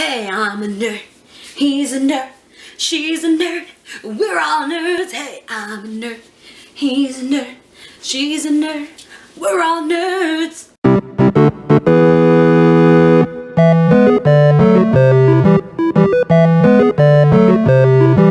Hey, I'm a nerd. He's a nerd. She's a nerd. We're all nerds. Hey, I'm a nerd. He's a nerd. She's a nerd. We're all nerds.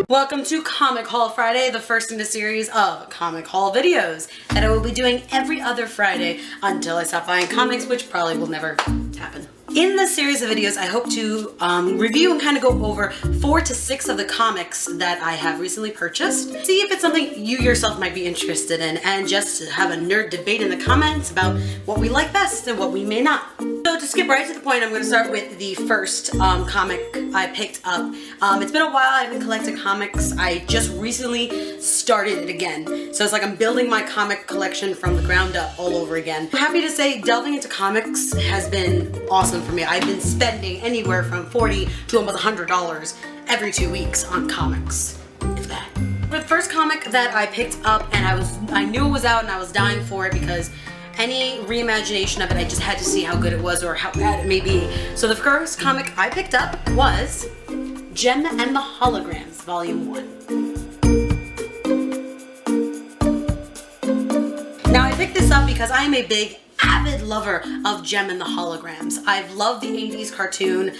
Welcome to Comic Haul Friday, the first in a series of Comic Haul videos that I will be doing every other Friday until I stop buying comics, which probably will never happen. In this series of videos, I hope to review and kind of go over 4 to 6 of the comics that I have recently purchased. See if it's something you yourself might be interested in, and just to have a nerd debate in the comments about what we like best and what we may not. So to skip right to the point, I'm going to start with the first comic I picked up. It's been a while I've been collecting comics. I just recently started it again. So it's like I'm building my comic collection from the ground up all over again. I'm happy to say delving into comics has been awesome for me. I've been spending anywhere from $40 to almost $100 every 2 weeks on comics, if that. For the first comic that I picked up, and I knew it was out and I was dying for it because any reimagination of it, I just had to see how good it was or how bad it may be. So the first comic I picked up was Jem and the Holograms, Volume 1. Now I picked this up because I am a big avid lover of Jem and the Holograms. I've loved the 80s cartoon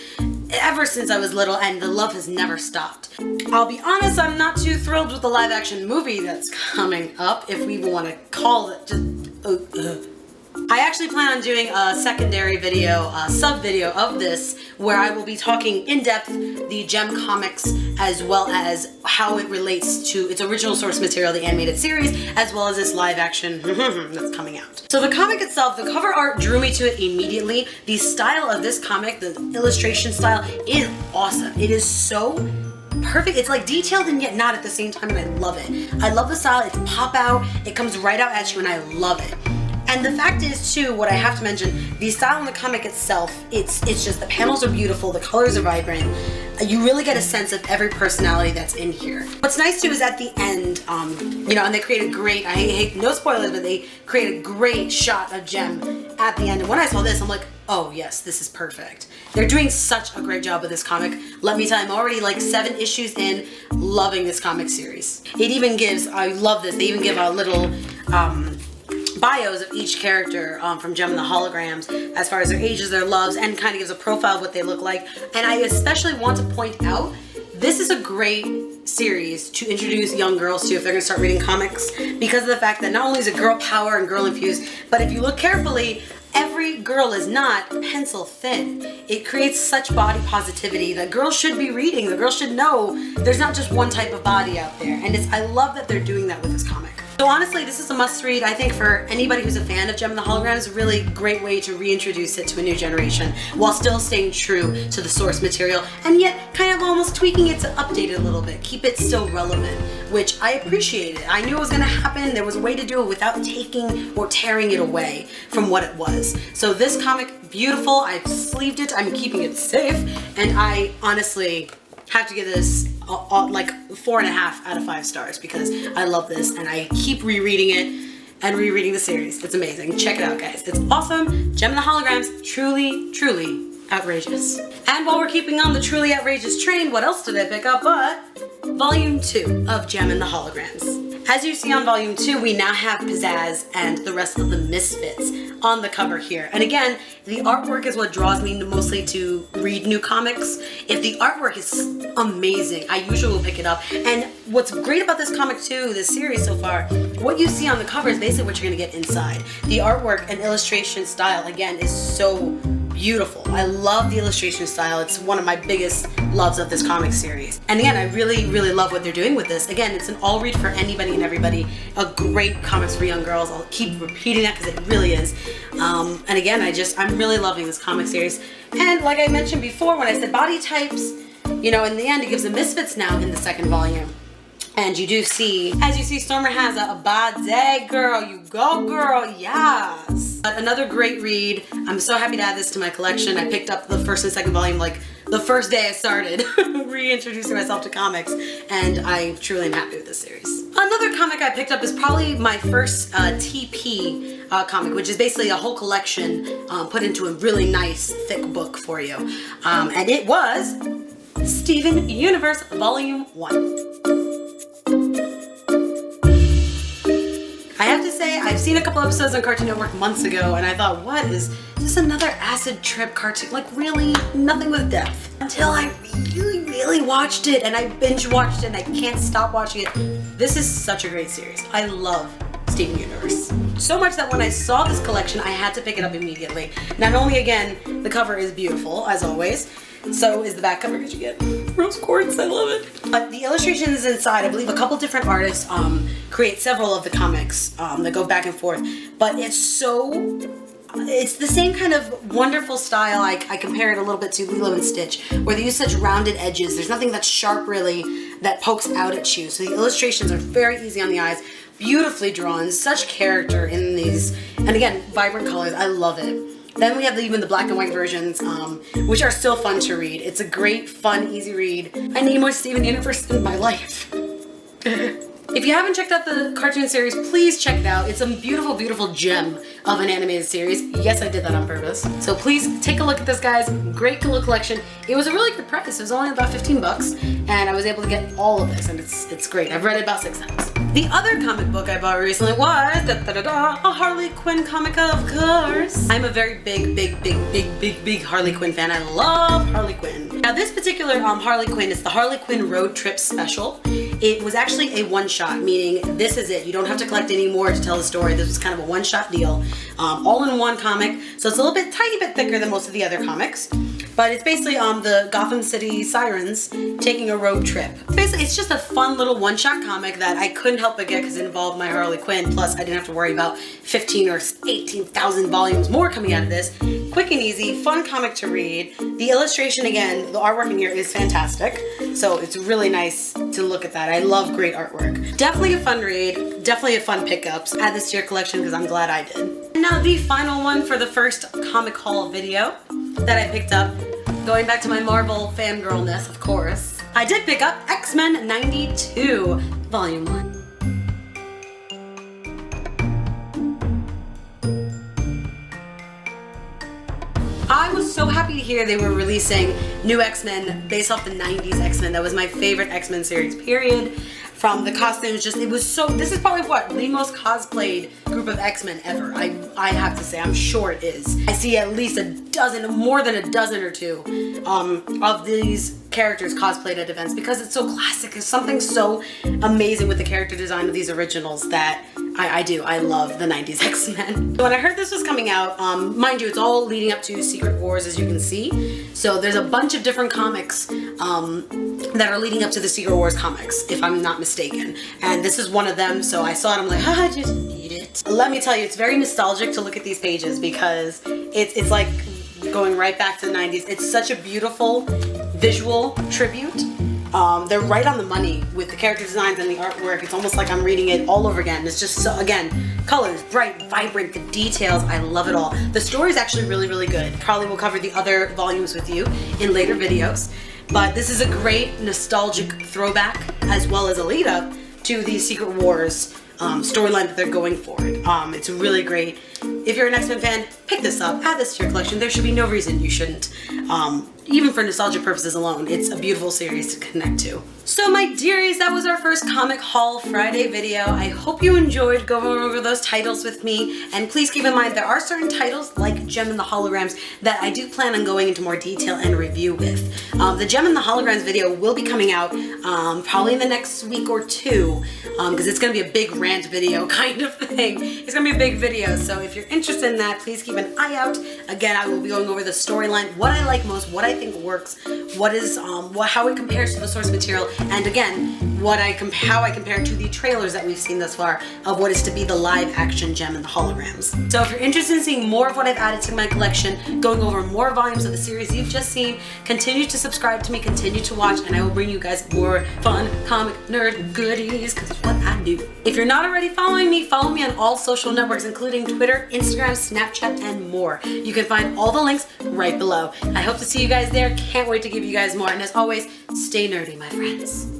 ever since I was little, and the love has never stopped. I'll be honest, I'm not too thrilled with the live action movie that's coming up, if we even want to call it just I actually plan on doing a secondary video, a sub video of this, where I will be talking in depth the Jem comics as well as how it relates to its original source material, the animated series, as well as this live action that's coming out. So the comic itself, the cover art drew me to it immediately. The style of this comic, the illustration style, is awesome. It is so perfect. It's like detailed and yet not at the same time, and I love it. I love the style. It's pop out. It comes right out at you, and I love it. And the fact is, too, what I have to mention, the style in the comic itself, it's just the panels are beautiful, the colors are vibrant. You really get a sense of every personality that's in here. What's nice, too, is at the end, you know, and they create a great, I hate, no spoilers, but they create a great shot of Jem at the end. And when I saw this, I'm like, oh, yes, this is perfect. They're doing such a great job with this comic. Let me tell you, I'm already like 7 issues in, loving this comic series. It even gives, I love this, they even give a little, bios of each character from Jem and the Holograms as far as their ages, their loves, and kind of gives a profile of what they look like. And I especially want to point out, this is a great series to introduce young girls to if they're going to start reading comics, because of the fact that not only is it girl power and girl infused, but if you look carefully, every girl is not pencil thin. It creates such body positivity that girls should be reading. The girls should know there's not just one type of body out there. And I love that they're doing that with this comic. So honestly, this is a must read. I think for anybody who's a fan of Jem and the Holograms, a really great way to reintroduce it to a new generation while still staying true to the source material, and yet kind of almost tweaking it to update it a little bit, keep it still relevant, which I appreciated. I knew it was going to happen. There was a way to do it without taking or tearing it away from what it was. So this comic, beautiful. I've sleeved it. I'm keeping it safe, and I honestly have to give this like 4.5 out of 5 stars because I love this and I keep rereading it and rereading the series. It's amazing. Check it out, guys. It's awesome. Jem and the Holograms, truly, truly outrageous. And while we're keeping on the truly outrageous train, what else did I pick up but Volume 2 of Jem and the Holograms. As you see on Volume 2, we now have Pizzazz and the rest of the Misfits on the cover here. And again, the artwork is what draws me mostly to read new comics. If the artwork is amazing, I usually will pick it up. And what's great about this comic too, this series so far, what you see on the cover is basically what you're gonna get inside. The artwork and illustration style, again, is so beautiful. I love the illustration style. It's one of my biggest loves of this comic series. And again, I really, really love what they're doing with this. Again, it's an all read for anybody and everybody. A great comics for young girls. I'll keep repeating that because it really is. And again, I'm really loving this comic series. And like I mentioned before, when I said body types, you know, in the end, it gives the Misfits now in the second volume. And you do see, as you see, Stormer has a body, girl. You go, girl, yes. But another great read. I'm so happy to add this to my collection. I picked up the first and second volume like the first day I started reintroducing myself to comics, and I truly am happy with this series. Another comic I picked up is probably my first TP comic, which is basically a whole collection put into a really nice thick book for you. And it was Steven Universe Volume 1. I have to say, I've seen a couple episodes on Cartoon Network months ago, and I thought, what is this, another acid trip cartoon? Like, really? Nothing with depth. Until I really watched it, and I binge watched it, and I can't stop watching it. This is such a great series. I love Steven Universe. So much that when I saw this collection, I had to pick it up immediately. Not only, again, the cover is beautiful, as always, so is the back cover, because you get rose quartz. I love it. But the illustrations inside, I believe a couple different artists create several of the comics that go back and forth. But it's the same kind of wonderful style. I compare it a little bit to Lilo and Stitch, where they use such rounded edges. There's nothing that's sharp really that pokes out at you. So the illustrations are very easy on the eyes, beautifully drawn, such character in these, and again, vibrant colors. I love it. Then we have even the black and white versions, which are still fun to read. It's a great, fun, easy read. I need more Steven Universe in my life. If you haven't checked out the cartoon series, please check it out. It's a beautiful, beautiful gem of an animated series. Yes, I did that on purpose. So please take a look at this, guys. Great little collection. It was a really good price. It was only about 15 bucks, and I was able to get all of this, and it's great. I've read it about 6 times. The other comic book I bought recently was a Harley Quinn comic, of course. I'm a very big Harley Quinn fan. I love Harley Quinn. Now this particular Harley Quinn is the Harley Quinn Road Trip Special. It was actually a one-shot, meaning this is it. You don't have to collect any more to tell the story. This was kind of a one-shot deal, all in one comic. So it's a little bit, tiny bit thicker than most of the other comics. But it's basically the Gotham City Sirens taking a road trip. Basically, it's just a fun little one-shot comic that I couldn't help but get because it involved my Harley Quinn. Plus, I didn't have to worry about 15 or 18,000 volumes more coming out of this. Quick and easy, fun comic to read. The illustration, again, the artwork in here is fantastic. So it's really nice to look at that. I love great artwork. Definitely a fun read. Definitely a fun pickup. So add this to your collection because I'm glad I did. And now the final one for the first comic haul video that I picked up. Going back to my Marvel fangirlness, of course. I did pick up X-Men 92, Volume 1. I was so happy to hear they were releasing new X-Men based off the 90s X-Men. That was my favorite X-Men series, period. From the costumes, this is probably what, the most cosplayed group of X-Men ever. I have to say, I'm sure it is. I see at least a dozen, more than a dozen or two of these characters cosplayed at events because it's so classic. It's something so amazing with the character design of these originals that I love the 90s X-Men. When I heard this was coming out, mind you, it's all leading up to Secret Wars, as you can see. So there's a bunch of different comics that are leading up to the Secret Wars comics, if I'm not mistaken. And this is one of them, so I saw it, I'm like, I just need it. Let me tell you, it's very nostalgic to look at these pages because it's like going right back to the 90s. It's such a beautiful visual tribute. They're right on the money with the character designs and the artwork. It's almost like I'm reading it all over again. It's just, so, again, colors, bright, vibrant, the details, I love it all. The story is actually really, really good. Probably will cover the other volumes with you in later videos. But this is a great nostalgic throwback as well as a lead up to the Secret Wars storyline that they're going for. It's really great. If you're an X-Men fan, pick this up, add this to your collection. There should be no reason you shouldn't. Even for nostalgic purposes alone, it's a beautiful series to connect to. So my dearies, that was our first Comic Haul Friday video. I hope you enjoyed going over those titles with me. And please keep in mind there are certain titles like Gem and the Holograms that I do plan on going into more detail and review with. The Gem and the Holograms video will be coming out probably in the next week or two because it's going to be a big rant video kind of thing. It's going to be a big video, so if you're interested in that, please keep an eye out. Again, I will be going over the storyline, what I like most, what I think works, what is how it compares to the source material, and again, how I compare it to the trailers that we've seen thus far of what is to be the live action Gem and the Holograms. So if you're interested in seeing more of what I've added to my collection, going over more volumes of the series you've just seen, continue to subscribe to me, continue to watch, and I will bring you guys more fun comic nerd goodies, because it's what I do. If you're not already following me, follow me on all social networks, including Twitter, Instagram, Snapchat, and more. You can find all the links right below. I hope to see you guys there. Can't wait to give you guys more. And as always, stay nerdy, my friends.